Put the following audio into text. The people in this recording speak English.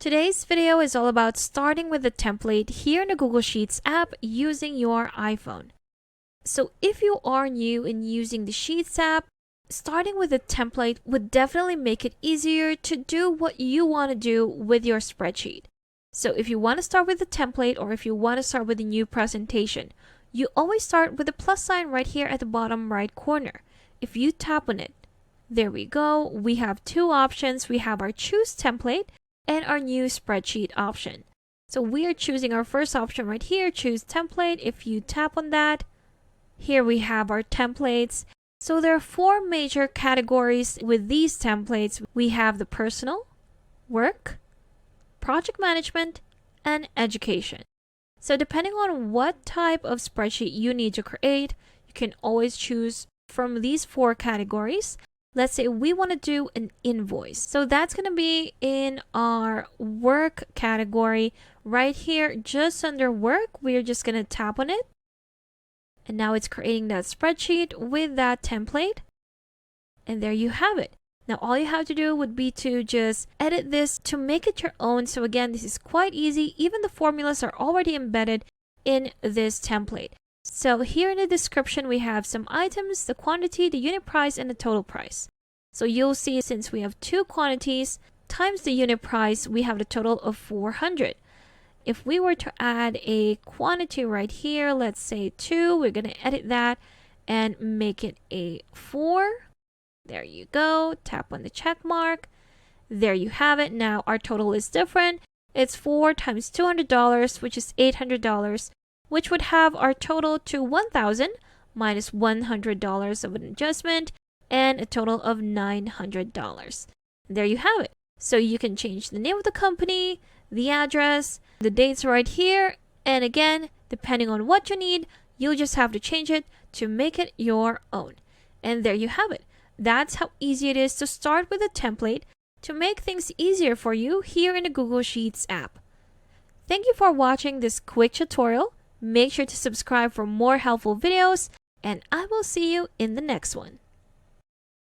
Today's video is all about starting with a template here in the Google Sheets app using your iPhone. So if you are new in using the Sheets app, starting with a template would definitely make it easier to do what you want to do with your spreadsheet. So if you want to start with a template or if you want to start with a new presentation, you always start with the plus sign right here at the bottom right corner. If you tap on it, there we go. We have two options. We have our choose template and our new spreadsheet option. So we are choosing our first option right here, choose template. If you tap on that, here we have our templates. So there are four major categories with these templates. We have the personal, work, project management, and education. So depending on what type of spreadsheet you need to create, you can always choose from these four categories. Let's say we want to do an invoice. So that's going to be in our work category right here, just under work. We're just going to tap on it. And now it's creating that spreadsheet with that template. And there you have it. Now all you have to do would be to just edit this to make it your own. So again, this is quite easy. Even the formulas are already embedded in this template. So here in the description, we have some items, the quantity, the unit price, and the total price. So you'll see since we have two quantities times the unit price, we have the total of 400. If we were to add a quantity right here, let's say 2, we're going to edit that and make it a 4. There you go. Tap on the check mark. There you have it. Now our total is different. It's 4 times $200, which is $800. Which would have our total to $1,000 minus $100 of an adjustment and a total of $900. There you have it. So you can change the name of the company, the address, the dates right here, and again, depending on what you need, you'll just have to change it to make it your own. And there you have it. That's how easy it is to start with a template to make things easier for you here in the Google Sheets app. Thank you for watching this quick tutorial. Make sure to subscribe for more helpful videos, and I will see you in the next one.